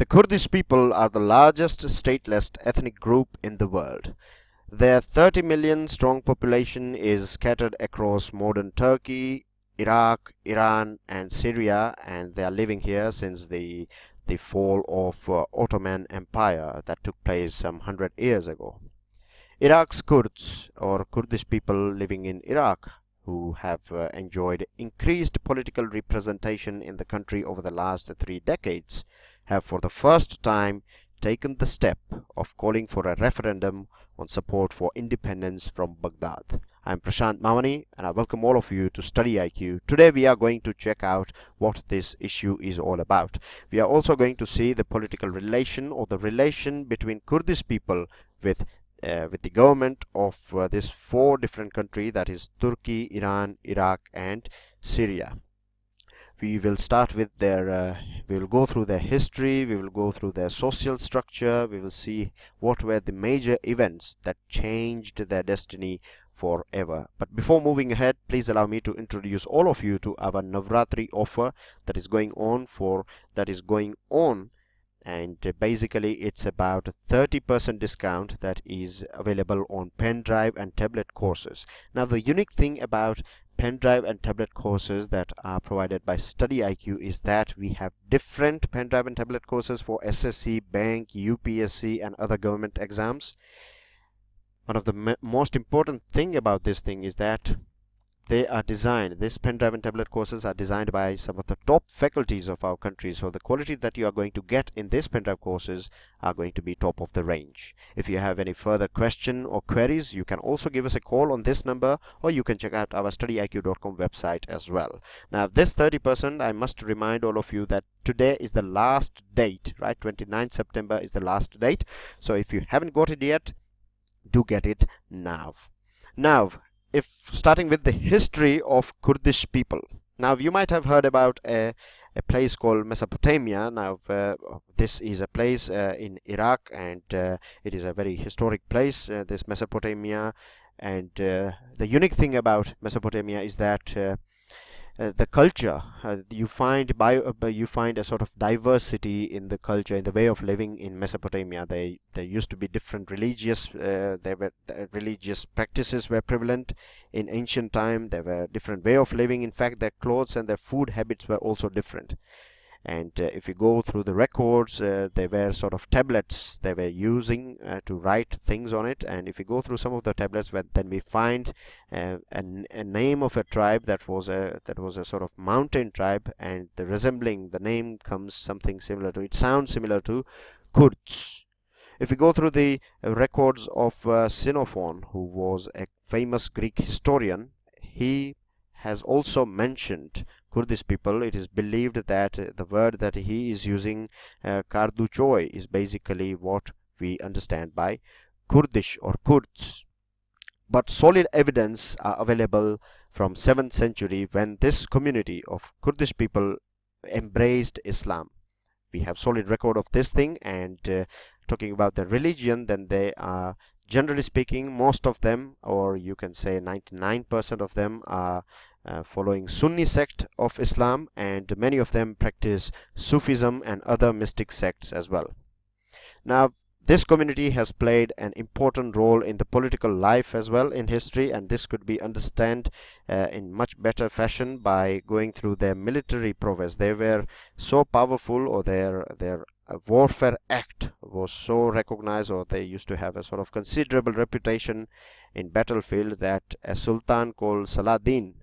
The Kurdish people are the largest stateless ethnic group in the world. Their 30 million strong population is scattered across modern Turkey, Iraq, Iran and Syria, and they are living here since the fall of Ottoman Empire that took place some 100 years ago. Iraq's Kurds, or Kurdish people living in Iraq, who have enjoyed increased political representation in the country over the last 3 decades, have for the first time taken the step of calling for a referendum on support for independence from Baghdad. I'm Prashant Mavani and I welcome all of you to StudyIQ. Today we are going to check out what this issue is all about. We are also going to see the political relation or the relation between Kurdish people with the government of this 4 different countries, that is Turkey, Iran, Iraq and Syria. We will start with their, we will go through their history, we will go through their social structure, we will see what were the major events that changed their destiny forever. But before moving ahead, please allow me to introduce all of you to our Navratri offer that is going on and basically it's about a 30% discount that is available on pen drive and tablet courses. Now the unique thing about pen drive and tablet courses that are provided by StudyIQ is that we have different pen drive and tablet courses for SSC, bank, UPSC and other government exams. One of the most important thing about this thing is that they are designed, this pen drive and tablet courses are designed by some of the top faculties of our country, so the quality that you are going to get in this pen drive courses are going to be top of the range. If you have any further question or queries, you can also give us a call on this number, or you can check out our studyiq.com website as well. Now this 30%, I must remind all of you that today is the last date, right? 29 September is the last date, so if you haven't got it yet, do get it now. If starting with the history of Kurdish people. Now you might have heard about a place called Mesopotamia. Now this is a place in Iraq and it is a very historic place, this Mesopotamia, and the unique thing about Mesopotamia is that the culture, you find a sort of diversity in the culture, in the way of living in Mesopotamia. There used to be different religious religious practices were prevalent in ancient time. There were different way of living. In fact, their clothes and their food habits were also different. And if you go through the records, there were sort of tablets they were using to write things on it. And if you go through some of the tablets, then we find a name of a tribe that was a sort of mountain tribe, and the name comes something similar to, it sounds similar to Kurds. If we go through the records of Xenophon, who was a famous Greek historian, he has also mentioned Kurdish people. It is believed that the word that he is using, Karduchoy, is basically what we understand by Kurdish or Kurds. But solid evidence are available from 7th century when this community of Kurdish people embraced Islam. We have solid record of this thing, and talking about the religion, then they are, generally speaking, most of them, or you can say 99% of them, are following Sunni sect of Islam, and many of them practice Sufism and other mystic sects as well. Now this community has played an important role in the political life as well in history, and this could be understood in much better fashion by going through their military prowess. They were so powerful, or their warfare act was so recognized, or they used to have a sort of considerable reputation in battlefield, that a sultan called Saladin,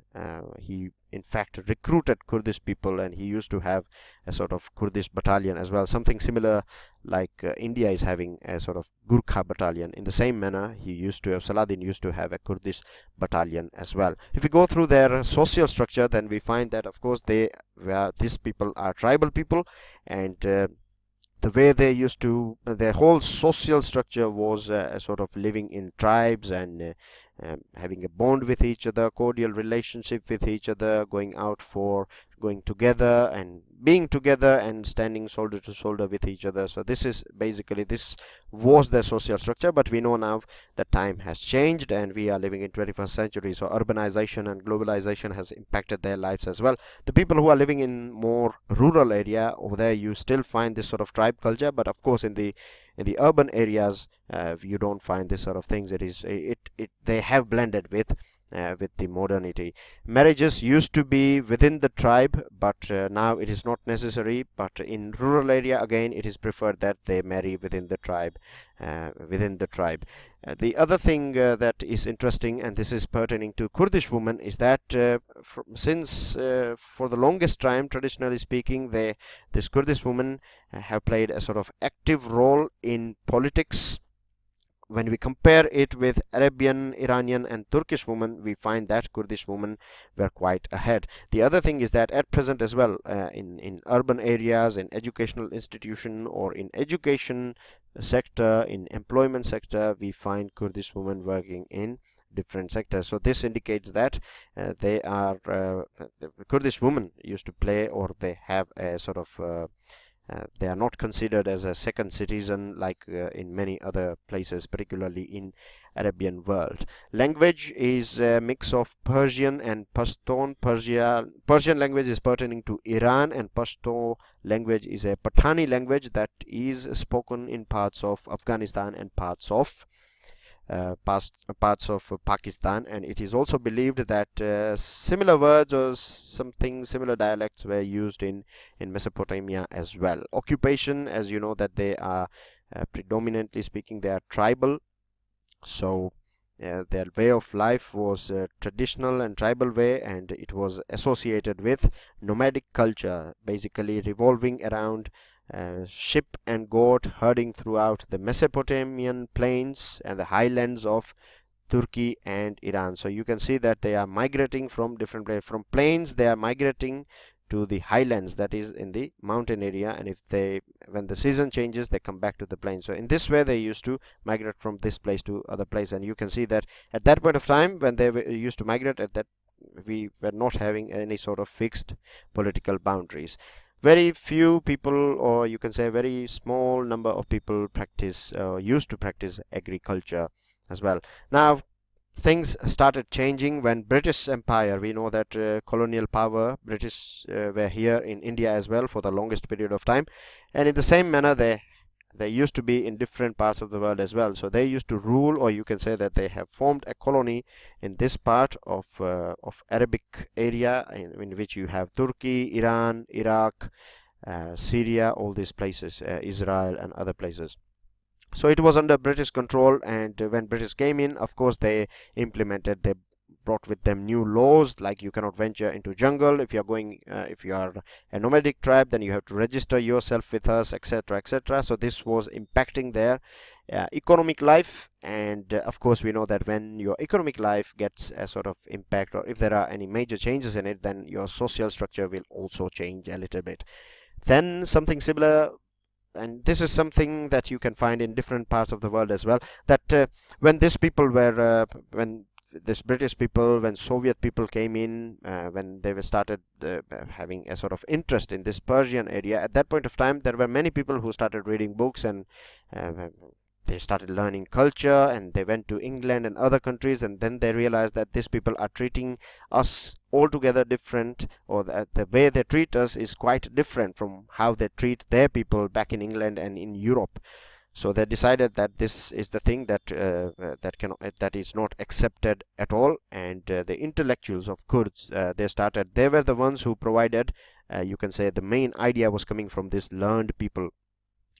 he in fact recruited Kurdish people, and he used to have a sort of Kurdish battalion as well, something similar like India is having a sort of Gurkha battalion. In the same manner, Saladin used to have a Kurdish battalion as well. If we go through their social structure, then we find that of course these people are tribal people, and the way they used to, their whole social structure was a sort of living in tribes, and having a bond with each other, cordial relationship with each other, going together and being together and standing shoulder to shoulder with each other. So this was the social structure, but we know now that time has changed and we are living in 21st century. So urbanization and globalization has impacted their lives as well. The people who are living in more rural area, over there you still find this sort of tribe culture, but of course in the urban areas you don't find this sort of things. They have blended with the modernity. Marriages used to be within the tribe, but now it is not necessary. But in rural area, again, it is preferred that they marry within the tribe. The other thing that is interesting, and this is pertaining to Kurdish women, is that since for the longest time, traditionally speaking, this Kurdish women have played a sort of active role in politics. When we compare it with Arabian, Iranian and Turkish women, we find that Kurdish women were quite ahead. The other thing is that at present as well, in urban areas, in educational institution or in education sector, in employment sector, we find Kurdish women working in different sectors. So this indicates that the Kurdish women used to play, or they have a sort of they are not considered as a second citizen like in many other places, particularly in Arabian world. Language is a mix of Persian and Pashtun. Persian language is pertaining to Iran, and Pashto language is a Pathani language that is spoken in parts of Afghanistan and parts of Pakistan, and it is also believed that similar words or something similar dialects were used in Mesopotamia as well. Occupation, as you know, that they are predominantly speaking, they are tribal, so their way of life was traditional and tribal way, and it was associated with nomadic culture, basically revolving around sheep and goat herding throughout the Mesopotamian plains and the highlands of Turkey and Iran. So you can see that they are migrating from different places. From plains they are migrating to the highlands, that is in the mountain area, and when the season changes, they come back to the plains. So in this way they used to migrate from this place to other place, and you can see that at that point of time when they used to migrate, at that we were not having any sort of fixed political boundaries. Very few people, or you can say a very small number of people used to practice agriculture as well. Now things started changing when British Empire, we know that colonial power, British were here in India as well for the longest period of time, and in the same manner they used to be in different parts of the world as well. So they used to rule, or you can say that they have formed a colony in this part of Arabic area, in which you have Turkey, Iran, Iraq, Syria, all these places, Israel and other places. So it was under British control, and when British came in, of course they brought with them new laws, like you cannot venture into jungle. If you are a nomadic tribe, then you have to register yourself with us, etc., etc. So this was impacting their economic life, and of course we know that when your economic life gets a sort of impact, or if there are any major changes in it, then your social structure will also change a little bit. Then something similar, and this is something that you can find in different parts of the world as well, that when this British people, when Soviet people came in, when they started having a sort of interest in this Persian area, at that point of time there were many people who started reading books, and they started learning culture, and they went to England and other countries, and then they realized that these people are treating us altogether different, or that the way they treat us is quite different from how they treat their people back in England and in Europe. So they decided that this is the thing that is not accepted at all, and the intellectuals of Kurds, they were the ones who provided, you can say, the main idea was coming from this learned people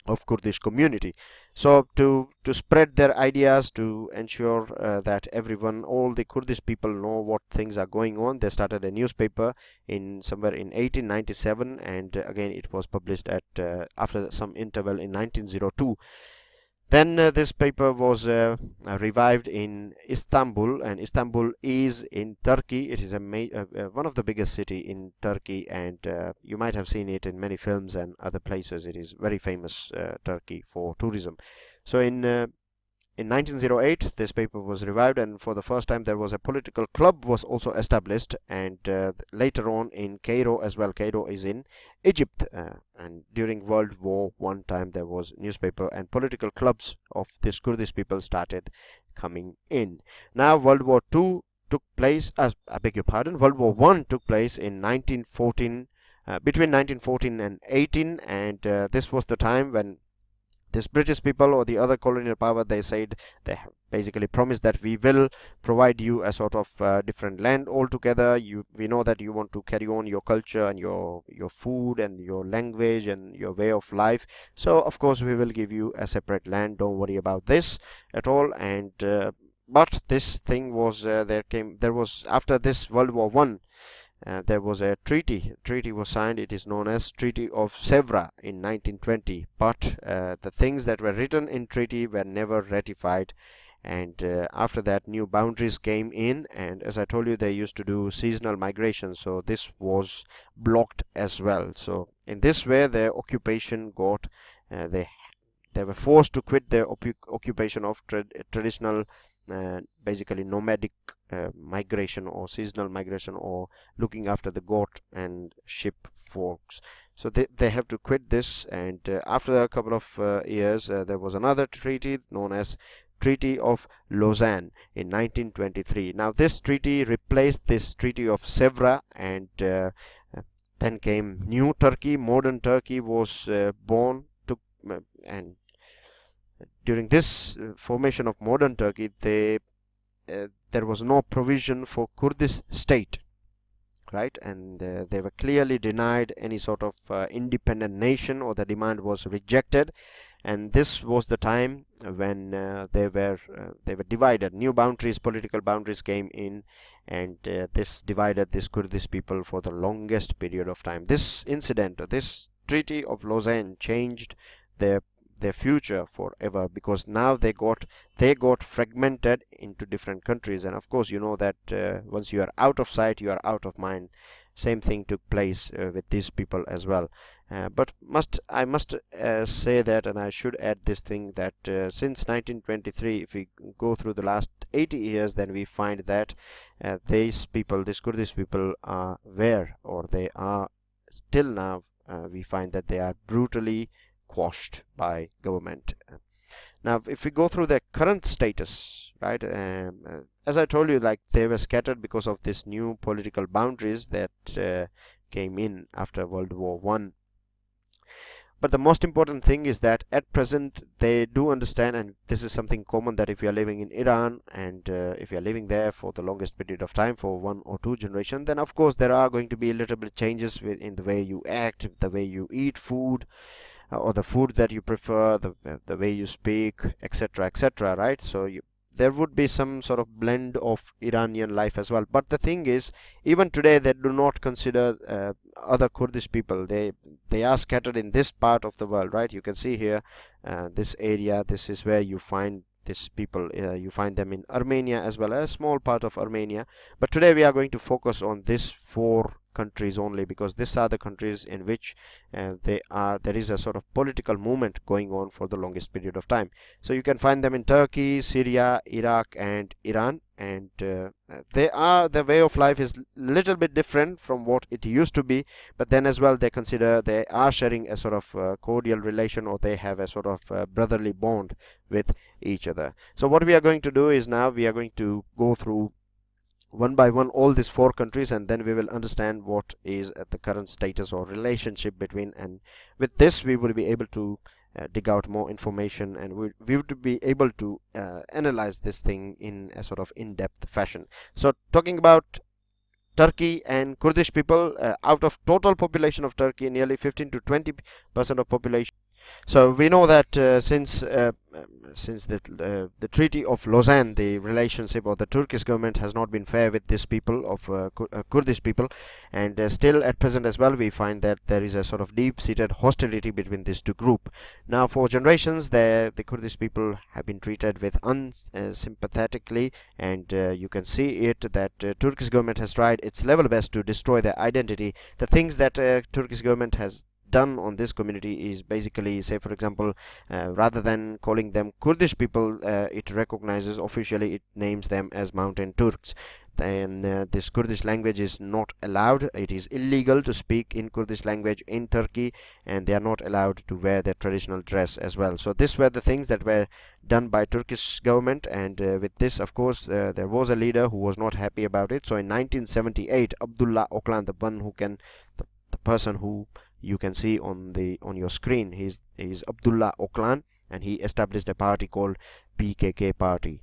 of Kurdish community. So to spread their ideas, to ensure that all the Kurdish people know what things are going on, they started a newspaper somewhere in 1897, and again it was published after some interval in 1902. Then this paper was revived in Istanbul, and Istanbul is in Turkey. It is one of the biggest city in Turkey, and you might have seen it in many films and other places. It is very famous, Turkey, for tourism. So in in 1908 this paper was revived, and for the first time there was a political club was also established, and later on in Cairo as well. Cairo is in Egypt, and during World War I time there was newspaper and political clubs of this Kurdish people started coming in. Now World War II took place, I beg your pardon, World War I took place in 1914, between 1914 and 18, and this was the time when this British people or the other colonial power, they said, they basically promised that we will provide you a sort of different land altogether. We know that you want to carry on your culture and your food and your language and your way of life, so of course we will give you a separate land, don't worry about this at all. And but this thing was there was, after this World War I, there was a treaty was signed. It is known as Treaty of Sèvres in 1920, but the things that were written in treaty were never ratified, and after that new boundaries came in, and as I told you, they used to do seasonal migration, so this was blocked as well. So in this way their occupation got they were forced to quit their occupation of traditional basically nomadic migration or seasonal migration or looking after the goat and sheep folks. So they have to quit this, and after a couple of years there was another treaty known as Treaty of Lausanne in 1923. Now this treaty replaced this Treaty of Sèvres, and then came new Turkey. Modern Turkey was born, and during this formation of modern Turkey, there was no provision for Kurdish state, right? And they were clearly denied any sort of independent nation, or the demand was rejected. And this was the time when they were divided. New boundaries, political boundaries came in, and this divided this Kurdish people for the longest period of time. This incident, this Treaty of Lausanne, changed their future forever, because now they got fragmented into different countries. And of course you know that once you are out of sight, you are out of mind. Same thing took place with these people as well. But I must say that, and I should add this thing, that since 1923, if we go through the last 80 years, then we find that these Kurdish people are they are still now, we find that they are brutally quashed by government. Now if we go through their current status, right, as I told you, like, they were scattered because of this new political boundaries that came in after World War I. But the most important thing is that at present they do understand, and this is something common, that if you are living in Iran, and if you are living there for the longest period of time, for 1 or 2 generations, then of course there are going to be a little bit changes in the way you act, the way you eat food, or the food that you prefer, the way you speak, etc., etc., right? So there would be some sort of blend of Iranian life as well. But the thing is, even today they do not consider other Kurdish people. They are scattered in this part of the world, right? You can see here this area, this is where you find these people. You find them in Armenia as well, as a small part of Armenia. But today we are going to focus on these 4 countries only, because these are the countries in which there is a sort of political movement going on for the longest period of time. So you can find them in Turkey, Syria, Iraq, and Iran, and their way of life is little bit different from what it used to be, but then as well they consider they are sharing a sort of cordial relation, or they have a sort of brotherly bond with each other. So what we are going to do is, now we are going to go through one by one all these 4 countries, and then we will understand what is the current status or relationship between, and with this we will be able to dig out more information, and we would be able to analyze this thing in a sort of in-depth fashion. So talking about Turkey and Kurdish people, out of total population of Turkey, nearly 15 to 20% of population. So we know that since the Treaty of Lausanne, the relationship or the Turkish government has not been fair with these people of Kurdish people, and still at present as well we find that there is a sort of deep-seated hostility between these 2 groups. Now for generations the Kurdish people have been treated with unsympathetically, and you can see it that Turkish government has tried its level best to destroy their identity. The things that Turkish government has done on this community is basically, say for example, rather than calling them Kurdish people, it recognizes officially, it names them as Mountain Turks. Then this Kurdish language is not allowed. It is illegal to speak in Kurdish language in Turkey, and they are not allowed to wear their traditional dress as well. So these were the things that were done by Turkish government, and with this, of course, there was a leader who was not happy about it. So in 1978, Abdullah Öcalan, the one who can, the person who you can see on your screen, he's Abdullah Öcalan, and he established a party called PKK party.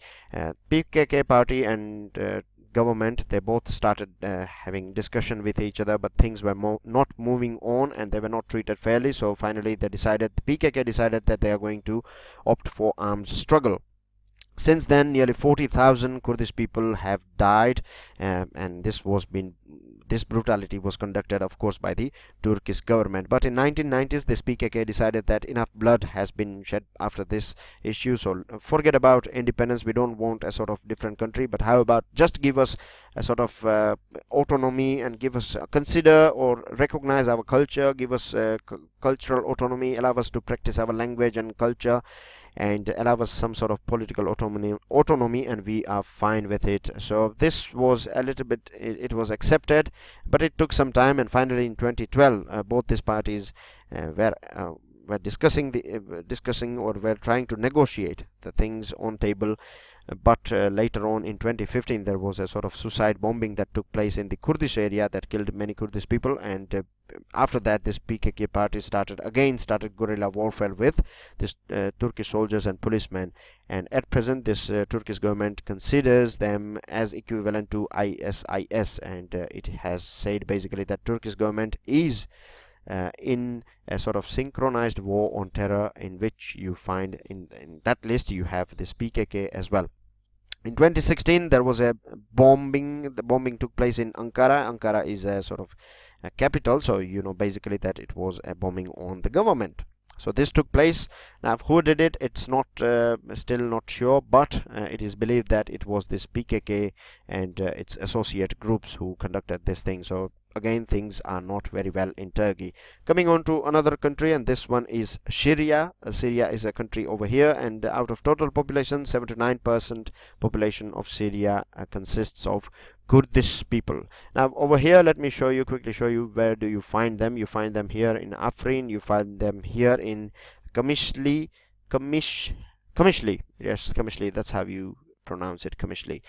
PKK party and government, they both started having discussion with each other, but things were not moving on, and they were not treated fairly. So finally the PKK decided that they are going to opt for armed struggle. Since then, nearly 40,000 Kurdish people have died, and this brutality was conducted, of course, by the Turkish government. But in 1990s, this PKK decided that enough blood has been shed after this issue, so forget about independence. We don't want a sort of different country, but how about just give us a sort of autonomy, and give us consider or recognize our culture, give us cultural autonomy, allow us to practice our language and culture, and allow us some sort of political autonomy, and we are fine with it. So this was a little bit, it was accepted, but it took some time, and finally in 2012 both these parties were discussing or were trying to negotiate the things on table. But later on in 2015 there was a sort of suicide bombing that took place in the Kurdish area that killed many Kurdish people, and after that this PKK party started guerrilla warfare with this Turkish soldiers and policemen, and at present this Turkish government considers them as equivalent to ISIS, and it has said basically that Turkish government is in a sort of synchronized war on terror, in which you find in that list you have this PKK as well. In 2016 there was a bombing. The bombing took place in Ankara. Ankara is a sort of a capital, so you know basically that it was a bombing on the government. So this took place. Now who did it, it's not still not sure, but it is believed that it was this PKK and its associate groups who conducted this thing. So again, things are not very well in Turkey. Coming on to another country, and this one is Syria. Syria is a country over here, and out of total population, 79% population of Syria consists of Kurdish people. Now over here, let me quickly show you where do you find them. You find them here in Afrin, you find them here in Kamishli, yes, Kamishli, that's how you pronounce it, Kamishli.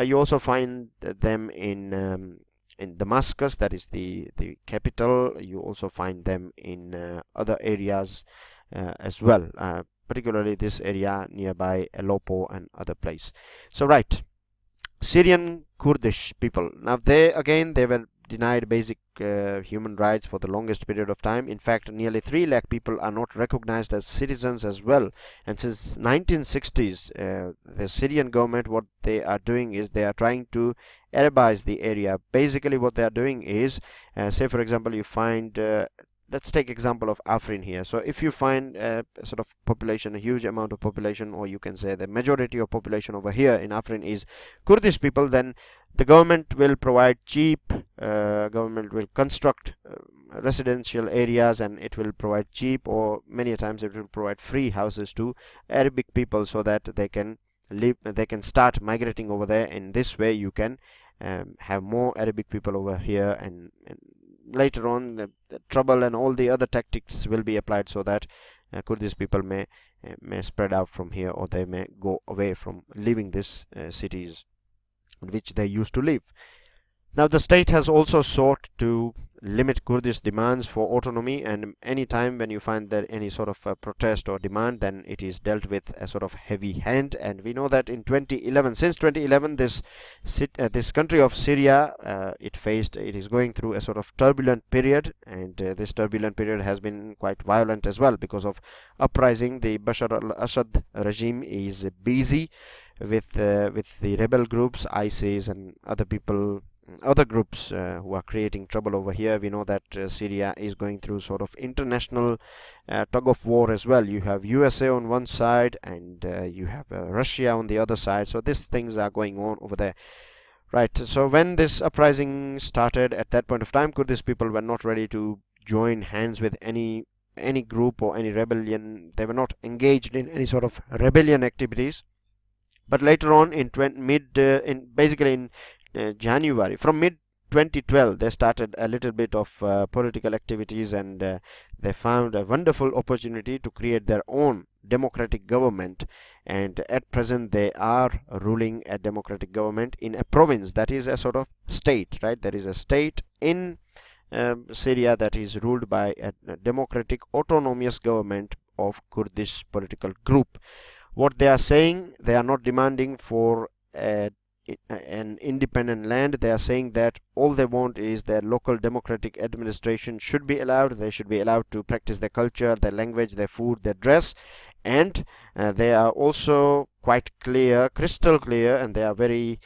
You also find them in Damascus, that is the capital. You also find them in other areas as well, particularly this area nearby Aleppo and other place. So right, Syrian Kurdish people. Now they were denied basic human rights for the longest period of time. In fact, nearly 3 lakh people are not recognized as citizens as well. And since 1960s, the Syrian government, what they are doing is they are trying to Arabize the area. Basically what they are doing is, say for example, you find let's take example of Afrin here. So if you find a sort of population, a huge amount of population, or you can say the majority of population over here in Afrin is Kurdish people, then the government will provide cheap, government will construct residential areas, and it will provide cheap, or many times it will provide free houses to Arabic people, so that they can start migrating over there. In this way you can have more Arabic people over here, and later on the trouble and all the other tactics will be applied, so that Kurdish people may spread out from here, or they may go away from living these cities in which they used to live. Now the state has also sought to limit Kurdish demands for autonomy, and any time when you find that any sort of protest or demand, then it is dealt with a sort of heavy hand. And we know that in 2011, since 2011, this country of Syria, it is going through a sort of turbulent period, and this turbulent period has been quite violent as well because of uprising. The Bashar al-Assad regime is busy with the rebel groups, ISIS and other groups who are creating trouble over here. We know that Syria is going through sort of international tug of war as well. You have USA on one side, and you have Russia on the other side. So these things are going on over there. Right, so when this uprising started, at that point of time, Kurdish people were not ready to join hands with any group or any rebellion. They were not engaged in any sort of rebellion activities. But later on in January, from mid 2012, they started a little bit of political activities, and they found a wonderful opportunity to create their own democratic government. And at present they are ruling a democratic government in a province that is a sort of state, right? There is a state in Syria that is ruled by a democratic autonomous government of Kurdish political group. What they are saying, they are not demanding for an independent land. They are saying that all they want is their local democratic administration should be allowed. They should be allowed to practice their culture, their language, their food, their dress. And they are also quite clear, crystal clear, and they are very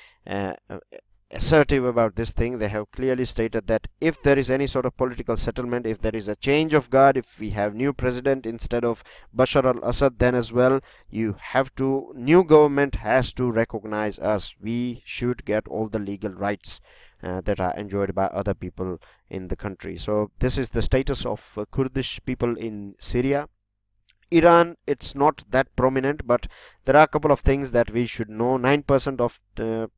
assertive about this thing. They have clearly stated that if there is any sort of political settlement, if there is a change of guard, if we have new president instead of Bashar al-Assad, then as well new government has to recognize us. We should get all the legal rights that are enjoyed by other people in the country. So this is the status of Kurdish people in Syria. Iran, it's not that prominent, but there are a couple of things that we should know. 9% of the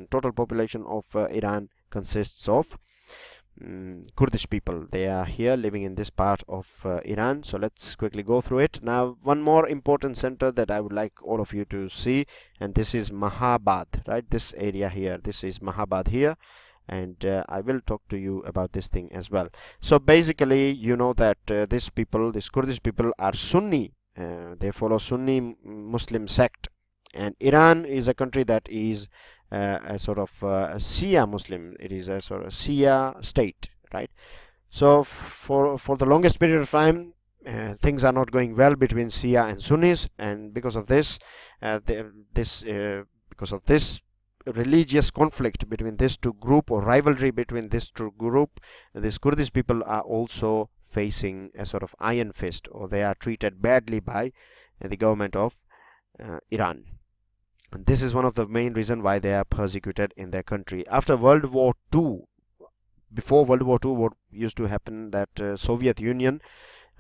total population of Iran consists of Kurdish people. They are here living in this part of Iran. So let's quickly go through it. Now, one more important center that I would like all of you to see, and this is Mahabad, right? This area here, this is Mahabad here. And I will talk to you about this thing as well. So basically, you know that these Kurdish people are Sunni. They follow Sunni Muslim sect. And Iran is a country that is a sort of Shia Muslim. It is a sort of Shia state, right? So for the longest period of time, things are not going well between Shia and Sunnis, and because of this, religious conflict between this two group, or rivalry between this two group, these Kurdish people are also facing a sort of iron fist, or they are treated badly by the government of Iran. And this is one of the main reasons why they are persecuted in their country. After World War II, before World War II, what used to happen, that Soviet Union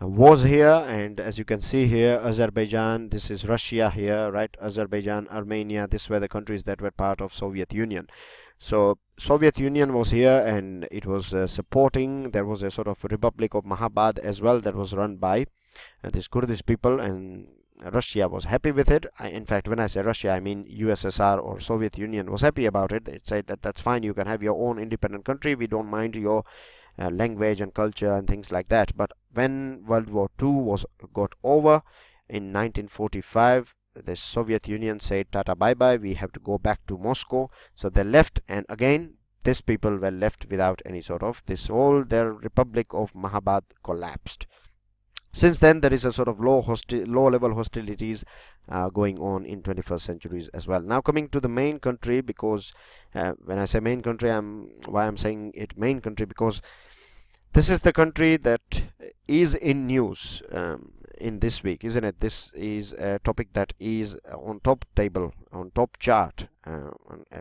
was here, and as you can see here, Azerbaijan, this is Russia here, right? Azerbaijan, Armenia, these were the countries that were part of Soviet Union. So Soviet Union was here, and it was supporting. There was a sort of Republic of Mahabad as well that was run by these Kurdish people, and Russia was happy with it. In fact, when I say Russia, I mean USSR or Soviet Union was happy about it. It said that that's fine, you can have your own independent country, we don't mind your language and culture and things like that. But when World War II got over in 1945, the Soviet Union said tata bye bye, we have to go back to Moscow. So they left, and again these people were left without any sort of their Republic of Mahabad collapsed. Since then, there is a sort of low level hostilities going on in 21st centuries as well. Now coming to the main country, because when I say main country, why I'm saying it main country, because this is the country that is in news in this week, isn't it? This is a topic that is on top chart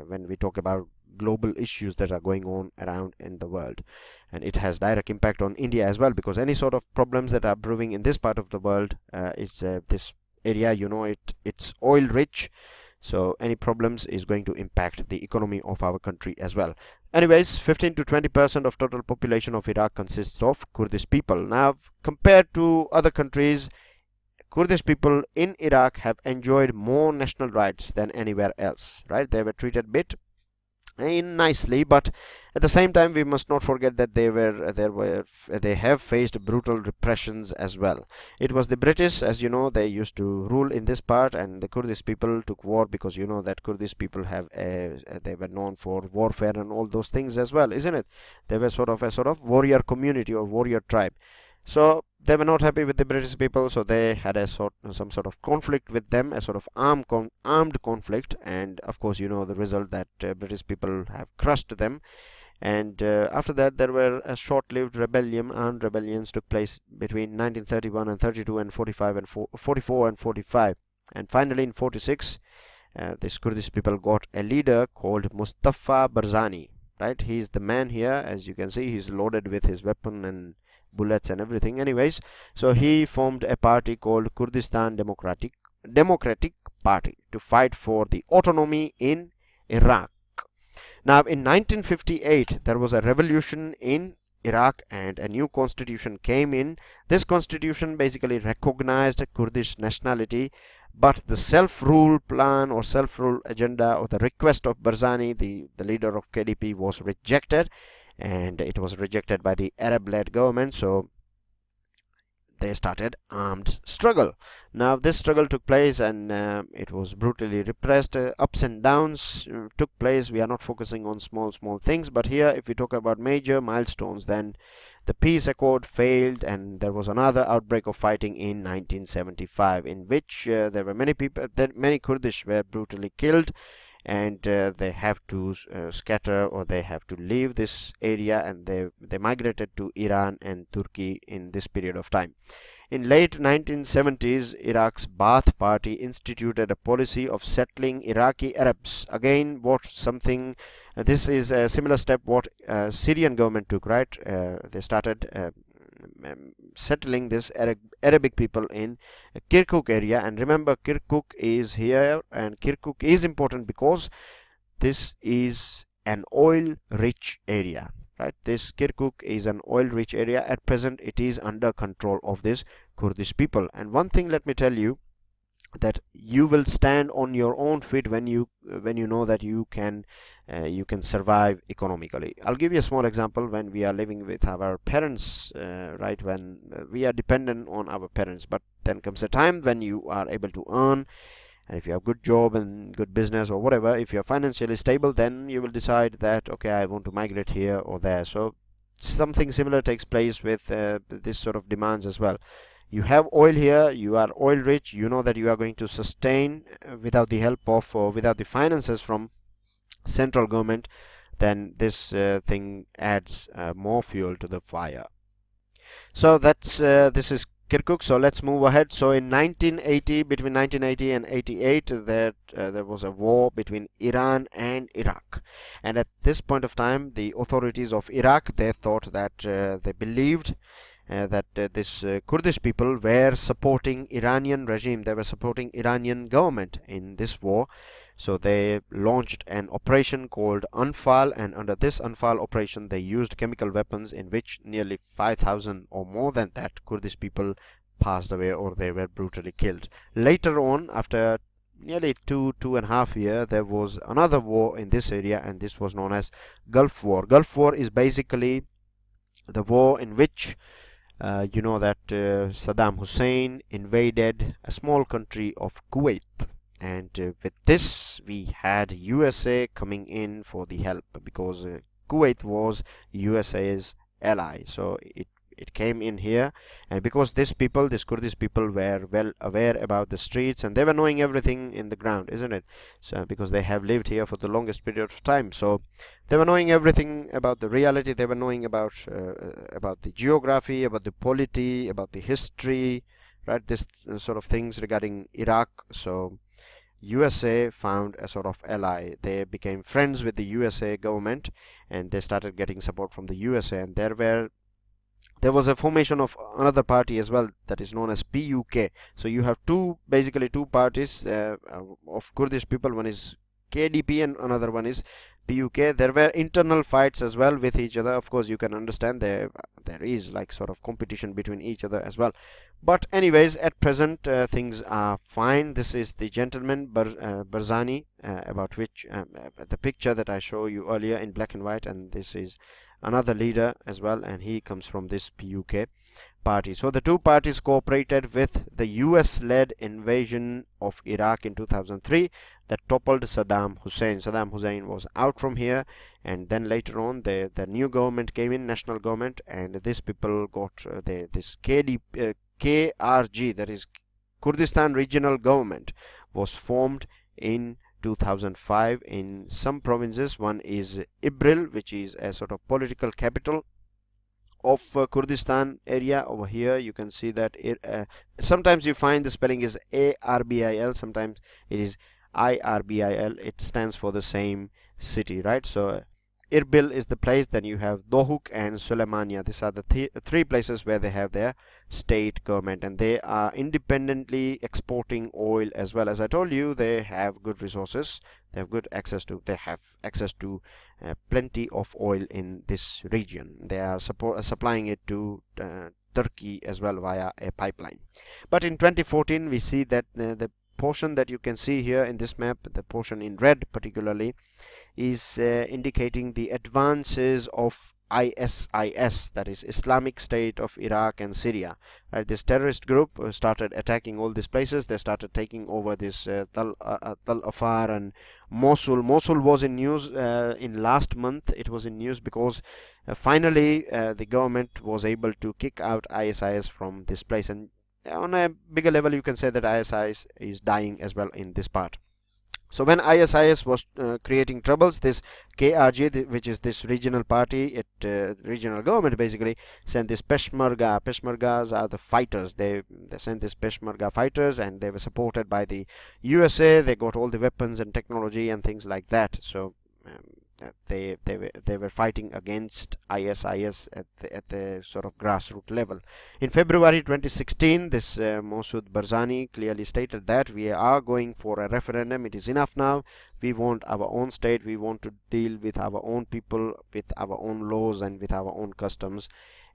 when we talk about global issues that are going on around in the world. And it has direct impact on India as well, because any sort of problems that are brewing in this part of the world is this area, you know, it's oil rich. So any problems is going to impact the economy of our country as well. Anyways, 15 to 20% of total population of Iraq consists of Kurdish people. Now, compared to other countries, Kurdish people in Iraq have enjoyed more national rights than anywhere else, right? They were treated a bit nicely, but at the same time we must not forget that they have faced brutal repressions as well. It was the British, as you know, they used to rule in this part, and the Kurdish people took war, because you know that Kurdish people they were known for warfare and all those things as well, isn't it? They were a sort of warrior community or warrior tribe. So they were not happy with the British people, so they had some sort of conflict with them, a sort of armed conflict, and of course you know the result, that British people have crushed them. And after that, there were a short-lived armed rebellions took place between 1931 and 32 and 45 and 44 and 45, and finally in 46 these Kurdish people got a leader called Mustafa Barzani, right? He's the man here, as you can see, he's loaded with his weapon and bullets and everything. Anyways, so he formed a party called Kurdistan Democratic Party to fight for the autonomy in Iraq. Now in 1958 there was a revolution in Iraq and a new constitution came in. This constitution basically recognized Kurdish nationality, but the self-rule plan or self-rule agenda or the request of Barzani, the leader of KDP, was rejected, and it was rejected by the Arab-led government. So they started armed struggle. Now this struggle took place, and it was brutally repressed. Ups and downs took place. We are not focusing on small things, but here if we talk about major milestones, then the peace accord failed, and there was another outbreak of fighting in 1975, in which there were many people, many Kurdish were brutally killed, and they have to scatter, or they have to leave this area, and they migrated to Iran and Turkey in this period of time. In late 1970s, Iraq's Ba'ath Party instituted a policy of settling Iraqi Arabs. Again, this is a similar step what Syrian government took, right? They started settling this Arabic people in Kirkuk area. And remember, Kirkuk is here, and Kirkuk is important because this is an oil rich area, right? This Kirkuk is an oil rich area. At present it is under control of this Kurdish people. And one thing, let me tell you, that you will stand on your own feet when you know that you can survive economically. I'll give you a small example. When we are living with our parents, right, when we are dependent on our parents, but then comes a time when you are able to earn, and if you have good job and good business or whatever, if you are financially stable, then you will decide that, okay, I want to migrate here or there. So something similar takes place with this sort of demands as well. You have oil here, you are oil rich, you know that you are going to sustain without the help of, or without the finances from central government, then this thing adds more fuel to the fire. So that's this is Kirkuk. So let's move ahead. So in 1980, between 1980 and 88, there was a war between Iran and Iraq, and at this point of time, the authorities of Iraq, they thought that they believed that this Kurdish people were supporting Iranian regime, they were supporting Iranian government in this war. So they launched an operation called Anfal, and under this Anfal operation they used chemical weapons, in which nearly 5,000 or more than that Kurdish people passed away, or they were brutally killed. Later on, after nearly two and a half years, there was another war in this area, and this was known as Gulf War. Gulf War is basically the war in which you know that Saddam Hussein invaded a small country of Kuwait, and with this we had USA coming in for the help, because Kuwait was USA's ally. So it came in here, and because these Kurdish people were well aware about the streets, and they were knowing everything in the ground, isn't it? So because they have lived here for the longest period of time, so they were knowing everything about the reality. They were knowing about the geography, about the polity, about the history, right? This sort of things regarding Iraq. So USA found a sort of ally. They became friends with the USA government, and they started getting support from the USA. And there was a formation of another party as well, that is known as PUK. So you have basically two parties of Kurdish people. One is KDP and another one is PUK. There were internal fights as well with each other. Of course, you can understand there is like sort of competition between each other as well. But anyways, at present things are fine. This is the gentleman Barzani, about which the picture that I showed you earlier in black and white, and this is another leader as well, and he comes from this PUK party. So the two parties cooperated with the US-led invasion of Iraq in 2003 that toppled Saddam Hussein. Saddam Hussein was out from here, and then later on the new government came in, national government, and these people got this KRG, that is Kurdistan Regional Government, was formed in 2005 in some provinces. One is Ibril, which is a sort of political capital of Kurdistan area. Over here you can see that sometimes you find the spelling is ARBIL, sometimes it is IRBIL. It stands for the same city, right? So Erbil is the place. Then you have Dohuk and Suleimania. These are the three places where they have their state government, and they are independently exporting oil as well. As I told you, they have good resources. They have access to plenty of oil in this region. They are supplying it to Turkey as well via a pipeline. But in 2014, we see that the portion that you can see here in this map, the portion in red particularly, is indicating the advances of ISIS, that is Islamic State of Iraq and Syria. Right, this terrorist group started attacking all these places. They started taking over this Tal Afar and Mosul. Mosul was in news in last month. It was in news because finally the government was able to kick out ISIS from this place, and on a bigger level you can say that ISIS is dying as well in this part. So when ISIS was creating troubles, this KRG, which is this regional party, regional government basically, sent this Peshmerga. Peshmergas are the fighters. They sent this Peshmerga fighters, and they were supported by the USA. They got all the weapons and technology and things like that. So they were fighting against ISIS at the sort of grassroots level. In February 2016, this Masoud Barzani clearly stated that we are going for a referendum. It is enough now. We want our own state. We want to deal with our own people, with our own laws and with our own customs.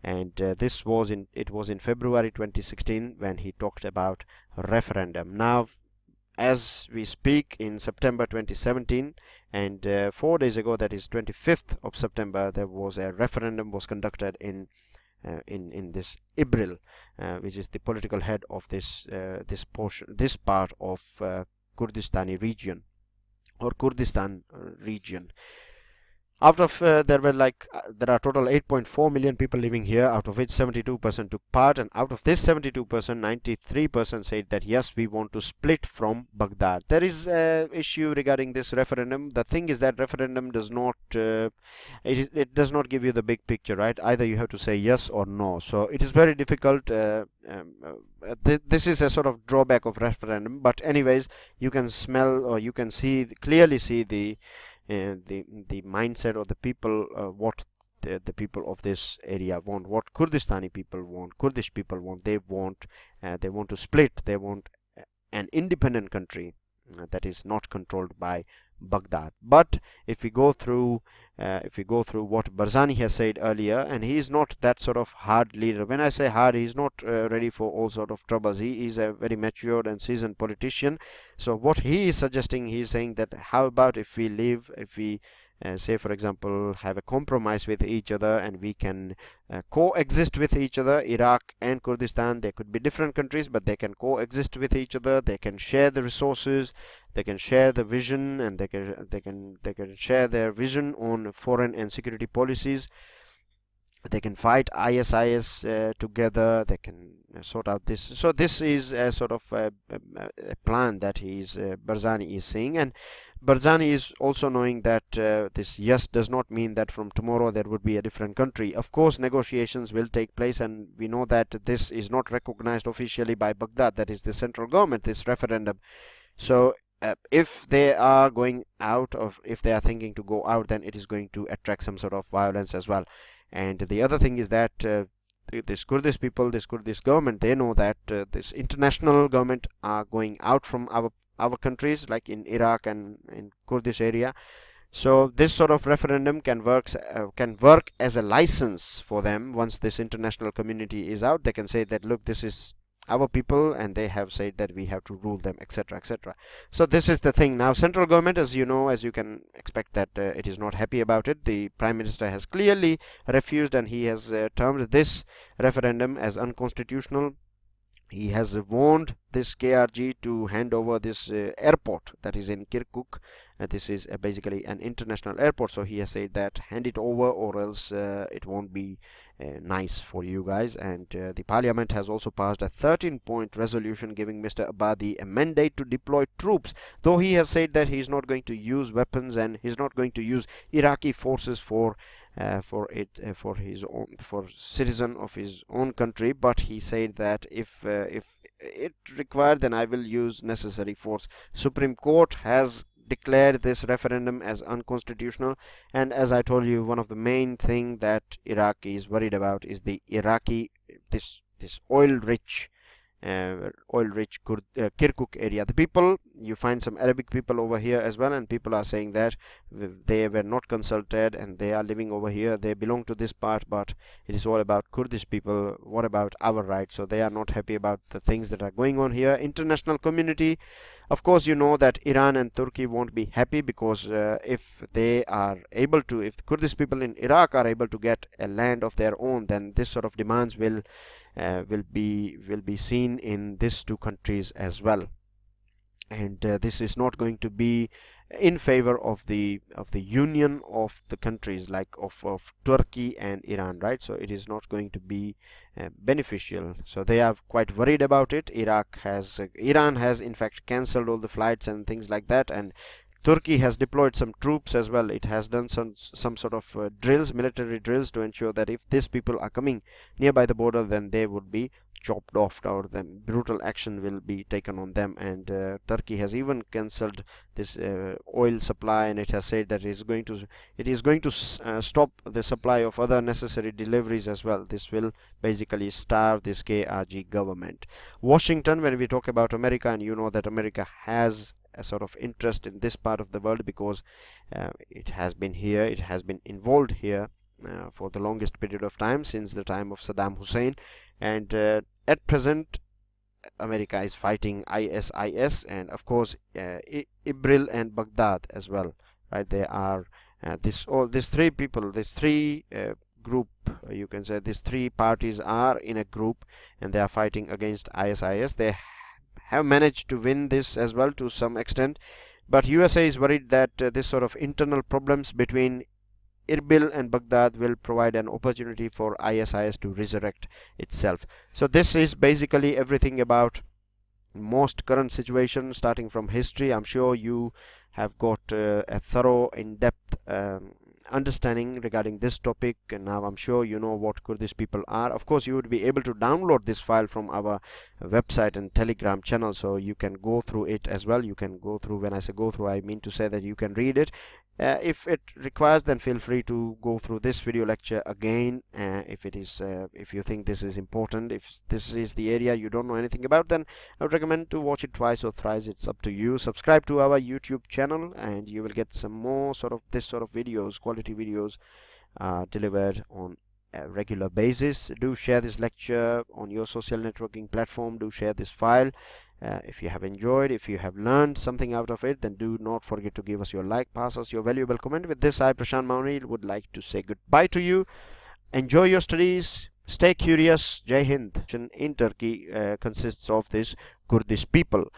And it was in February 2016 when he talked about referendum. Now, as we speak, in September 2017, and 4 days ago, that is 25th of September, there was a referendum was conducted in this Ibril, which is the political head of this part of Kurdistani region or Kurdistan region. Out of there are total 8.4 million people living here, out of which 72% took part, and out of this 72%, 93% said that yes, we want to split from Baghdad. There is an issue regarding this referendum. The thing is that referendum does not it does not give you the big picture, right? Either you have to say yes or no. So it is very difficult. This is a sort of drawback of referendum. But anyways, you can smell, or you can clearly see the mindset of the people, what the people of this area want, what Kurdistani people want, Kurdish people want. They want to split. They want an independent country that is not controlled by Baghdad. But if we go through what Barzani has said earlier, and he is not that sort of hard leader. When I say hard, he is not ready for all sort of troubles. He is a very matured and seasoned politician. So what he is suggesting, he is saying that how about if we say, for example, have a compromise with each other, and we can coexist with each other. Iraq and Kurdistan, they could be different countries, but they can coexist with each other. They can share the resources, they can share the vision, and they can share their vision on foreign and security policies. They can fight ISIS together. They can sort out this. So this is a sort of a plan that Barzani is saying, and Barzani is also knowing that this yes does not mean that from tomorrow there would be a different country. Of course, negotiations will take place, and we know that this is not recognized officially by Baghdad, that is the central government, this referendum. So if they are going out, or if they are thinking to go out, then it is going to attract some sort of violence as well. And the other thing is that this Kurdish people, this Kurdish government, they know that this international government are going out from our countries, like in Iraq and in Kurdish area. So this sort of referendum can work as a license for them. Once this international community is out, they can say that, look, this is our people, and they have said that we have to rule them, etc., etc. So this is the thing. Now, central government, as you know, as you can expect, that it is not happy about it. The Prime Minister has clearly refused, and he has termed this referendum as unconstitutional. He has warned this KRG to hand over this airport that is in Kirkuk. This is basically an international airport, so he has said that hand it over, or else it won't be nice for you guys. And the parliament has also passed a 13-point resolution giving Mr. Abadi a mandate to deploy troops, though he has said that he is not going to use weapons, and he is not going to use Iraqi forces for citizen of his own country. But he said that if it required, then I will use necessary force. Supreme Court has declared this referendum as unconstitutional. And as I told you, one of the main thing that Iraq is worried about is the Iraqi, this oil-rich Kirkuk area. The people, you find some Arabic people over here as well, and people are saying that they were not consulted and they are living over here. They belong to this part, but it is all about Kurdish people. What about our rights? So they are not happy about the things that are going on here. International community, of course, you know that Iran and Turkey won't be happy, because if they are able to, if the Kurdish people in Iraq are able to get a land of their own, then this sort of demands will be seen in these two countries as well. And this is not going to be in favor of the union of the countries, like of Turkey and Iran, right? So it is not going to be beneficial. So they are quite worried about it. Iran has in fact cancelled all the flights and things like that, and Turkey has deployed some troops as well. It has done some sort of drills, military drills, to ensure that if these people are coming nearby the border, then they would be chopped off, or the brutal action will be taken on them. And Turkey has even cancelled this oil supply, and it has said that it is going to stop the supply of other necessary deliveries as well. This will basically starve this KRG government. Washington, when we talk about America, and you know that America has a sort of interest in this part of the world, because it has been here, it has been involved here for the longest period of time, since the time of Saddam Hussein. And at present, America is fighting ISIS, and of course Ibril and Baghdad as well, right? They are these three people, this three group, you can say these three parties are in a group, and they are fighting against ISIS. They have managed to win this as well to some extent, but USA is worried that this sort of internal problems between Erbil and Baghdad will provide an opportunity for ISIS to resurrect itself. So this is basically everything about most current situation, starting from history. I'm sure you have got a thorough, in-depth understanding regarding this topic, and now I'm sure you know what Kurdish people are. Of course, you would be able to download this file from our website and Telegram channel, so you can go through it as well. You can go through, when I say go through, I mean to say that you can read it. If it requires, then feel free to go through this video lecture again. If you think this is important, if this is the area you don't know anything about, then I would recommend to watch it twice or thrice. It's up to you. Subscribe to our YouTube channel, and you will get some more this sort of videos, quality videos delivered on a regular basis. Do share this lecture on your social networking platform. Do share this file. If you have enjoyed, if you have learned something out of it, then do not forget to give us your like, pass us your valuable comment. With this, I, Prashant Mauni, would like to say goodbye to you. Enjoy your studies. Stay curious. Jai Hind. In Turkey consists of this Kurdish people.